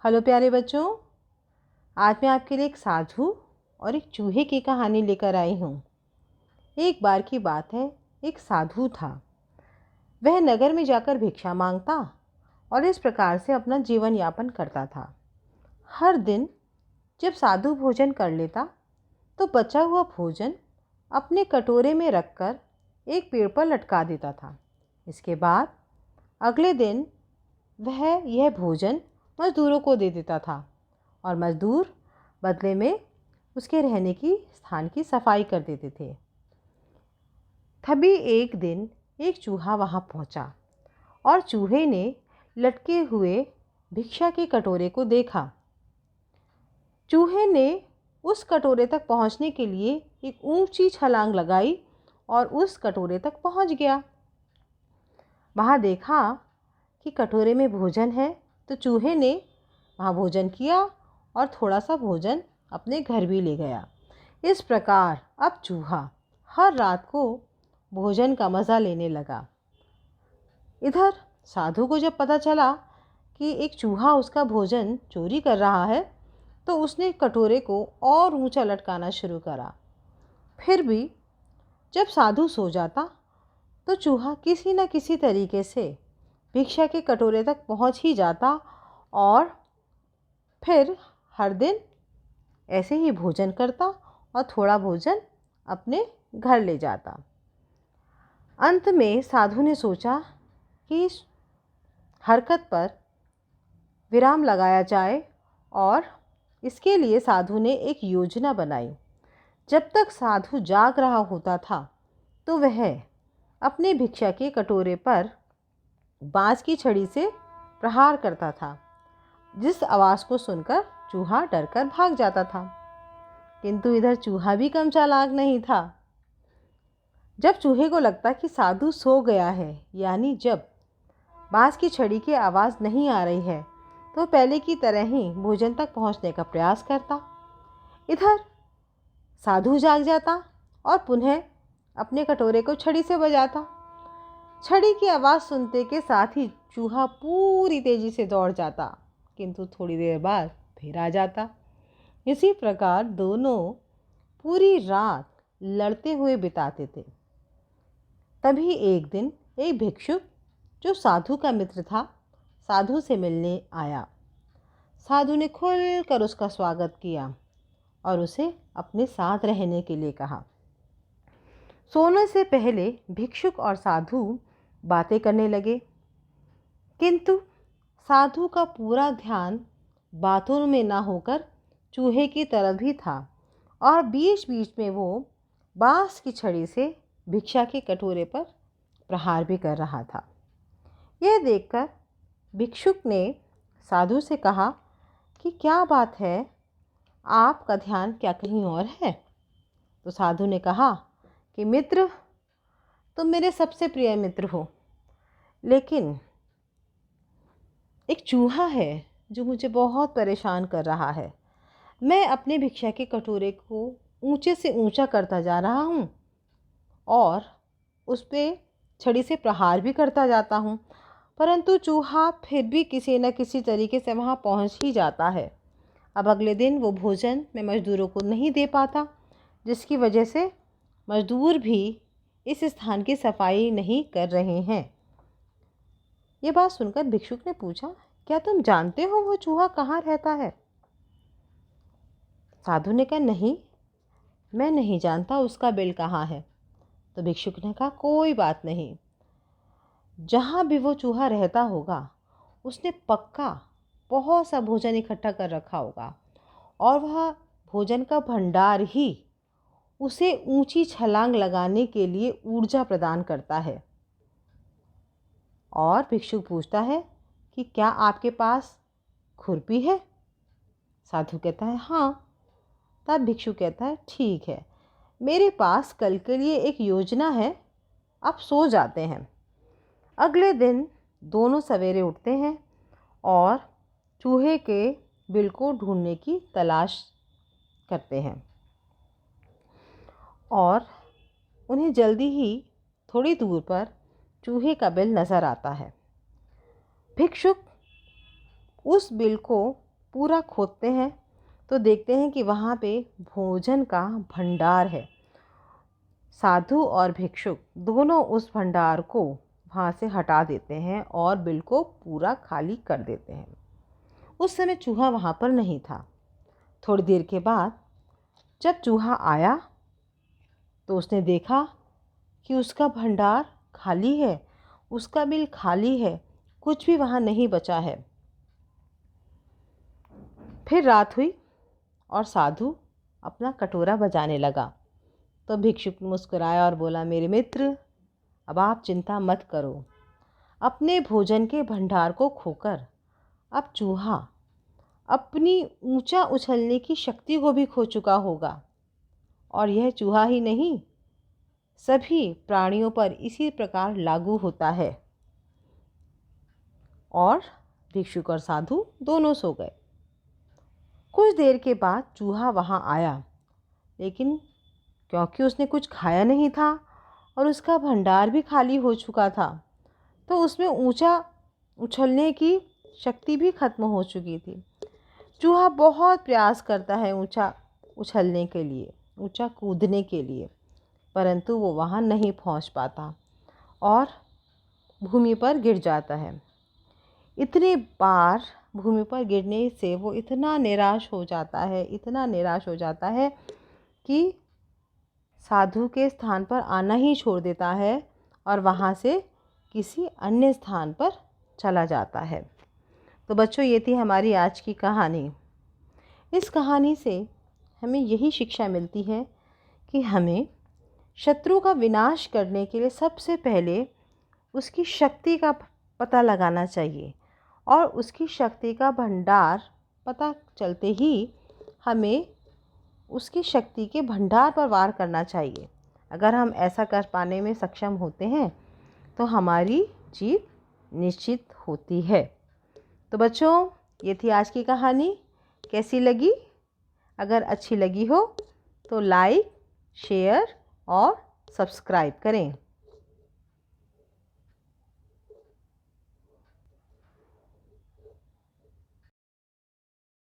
Hello प्यारे बच्चों, आज मैं आपके लिए एक साधु और एक चूहे की कहानी लेकर आई हूँ। एक बार की बात है, एक साधु था। वह नगर में जाकर भिक्षा मांगता और इस प्रकार से अपना जीवन यापन करता था। हर दिन जब साधु भोजन कर लेता तो बचा हुआ भोजन अपने कटोरे में रखकर एक पेड़ पर लटका देता था। इसके बाद अगले दिन वह यह भोजन मजदूरों को दे देता था और मजदूर बदले में उसके रहने की स्थान की सफाई कर देते थे। तभी एक दिन एक चूहा वहां पहुंचा और चूहे ने लटके हुए भिक्षा के कटोरे को देखा। चूहे ने उस कटोरे तक पहुंचने के लिए एक ऊंची छलांग लगाई और उस कटोरे तक पहुंच गया। वहां देखा कि कटोरे में भोजन है तो चूहे ने वहाँ भोजन किया और थोड़ा सा भोजन अपने घर भी ले गया। इस प्रकार अब चूहा हर रात को भोजन का मज़ा लेने लगा। इधर साधु को जब पता चला कि एक चूहा उसका भोजन चोरी कर रहा है तो उसने कटोरे को और ऊंचा लटकाना शुरू करा। फिर भी जब साधु सो जाता तो चूहा किसी न किसी तरीके से भिक्षा के कटोरे तक पहुंच ही जाता और फिर हर दिन ऐसे ही भोजन करता और थोड़ा भोजन अपने घर ले जाता। अंत में साधु ने सोचा कि इस हरकत पर विराम लगाया जाए और इसके लिए साधु ने एक योजना बनाई। जब तक साधु जाग रहा होता था तो वह अपने भिक्षा के कटोरे पर बाँस की छड़ी से प्रहार करता था, जिस आवाज़ को सुनकर चूहा डरकर भाग जाता था। किंतु इधर चूहा भी कम चालाक नहीं था। जब चूहे को लगता कि साधु सो गया है, यानी जब बाँस की छड़ी की आवाज़ नहीं आ रही है, तो पहले की तरह ही भोजन तक पहुंचने का प्रयास करता। इधर साधु जाग जाता और पुनः अपने कटोरे को छड़ी से बजाता। छड़ी की आवाज़ सुनते के साथ ही चूहा पूरी तेज़ी से दौड़ जाता, किंतु थोड़ी देर बाद फिर आ जाता। इसी प्रकार दोनों पूरी रात लड़ते हुए बिताते थे। तभी एक दिन एक भिक्षुक जो साधु का मित्र था साधु से मिलने आया। साधु ने खुलकर उसका स्वागत किया और उसे अपने साथ रहने के लिए कहा। सोने से पहले भिक्षुक और साधु बातें करने लगे, किंतु साधु का पूरा ध्यान बातों में ना होकर चूहे की तरफ ही था और बीच बीच में वो बाँस की छड़ी से भिक्षा के कटोरे पर प्रहार भी कर रहा था। यह देखकर भिक्षुक ने साधु से कहा कि क्या बात है, आपका ध्यान क्या कहीं और है? तो साधु ने कहा कि मित्र, तुम मेरे सबसे प्रिय मित्र हो, लेकिन एक चूहा है जो मुझे बहुत परेशान कर रहा है। मैं अपने भिक्षा के कटोरे को ऊंचे से ऊंचा करता जा रहा हूँ और उस पर छड़ी से प्रहार भी करता जाता हूँ, परंतु चूहा फिर भी किसी न किसी तरीके से वहाँ पहुँच ही जाता है। अब अगले दिन वो भोजन मैं मज़दूरों को नहीं दे पाता, जिसकी वजह से मज़दूर भी इस स्थान की सफाई नहीं कर रहे हैं। ये बात सुनकर भिक्षुक ने पूछा, क्या तुम जानते हो वो चूहा कहाँ रहता है? साधु ने कहा, नहीं, मैं नहीं जानता उसका बिल कहाँ है। तो भिक्षुक ने कहा, कोई बात नहीं, जहाँ भी वो चूहा रहता होगा उसने पक्का बहुत सा भोजन इकट्ठा कर रखा होगा और वह भोजन का भंडार ही उसे ऊंची छलांग लगाने के लिए ऊर्जा प्रदान करता है। और भिक्षुक पूछता है कि क्या आपके पास खुरपी है? साधु कहता है, हाँ। तब भिक्षुक कहता है, ठीक है, मेरे पास कल के लिए एक योजना है, आप सो जाते हैं। अगले दिन दोनों सवेरे उठते हैं और चूहे के बिल को ढूंढने की तलाश करते हैं और उन्हें जल्दी ही थोड़ी दूर पर चूहे का बिल नज़र आता है। भिक्षुक उस बिल को पूरा खोदते हैं तो देखते हैं कि वहाँ पे भोजन का भंडार है। साधु और भिक्षुक दोनों उस भंडार को वहाँ से हटा देते हैं और बिल को पूरा खाली कर देते हैं। उस समय चूहा वहाँ पर नहीं था। थोड़ी देर के बाद जब चूहा आया तो उसने देखा कि उसका भंडार खाली है, उसका बिल खाली है, कुछ भी वहाँ नहीं बचा है। फिर रात हुई और साधु अपना कटोरा बजाने लगा। तो भिक्षुक मुस्कुराया और बोला, मेरे मित्र, अब आप चिंता मत करो। अपने भोजन के भंडार को खोकर अब चूहा अपनी ऊंचा उछलने की शक्ति को भी खो चुका होगा। और यह चूहा ही नहीं, सभी प्राणियों पर इसी प्रकार लागू होता है। और भिक्षुक और साधु दोनों सो गए। कुछ देर के बाद चूहा वहाँ आया, लेकिन क्योंकि उसने कुछ खाया नहीं था और उसका भंडार भी खाली हो चुका था, तो उसमें ऊंचा उछलने की शक्ति भी खत्म हो चुकी थी। चूहा बहुत प्रयास करता है ऊंचा उछलने के लिए, ऊंचा कूदने के लिए, परंतु वो वहाँ नहीं पहुँच पाता और भूमि पर गिर जाता है। इतनी बार भूमि पर गिरने से वो इतना निराश हो जाता है, इतना निराश हो जाता है कि साधु के स्थान पर आना ही छोड़ देता है और वहाँ से किसी अन्य स्थान पर चला जाता है। तो बच्चों, ये थी हमारी आज की कहानी। इस कहानी से हमें यही शिक्षा मिलती है कि हमें शत्रु का विनाश करने के लिए सबसे पहले उसकी शक्ति का पता लगाना चाहिए और उसकी शक्ति का भंडार पता चलते ही हमें उसकी शक्ति के भंडार पर वार करना चाहिए। अगर हम ऐसा कर पाने में सक्षम होते हैं तो हमारी जीत निश्चित होती है। तो बच्चों, ये थी आज की कहानी। कैसी लगी? अगर अच्छी लगी हो तो लाइक, शेयर और सब्सक्राइब करें।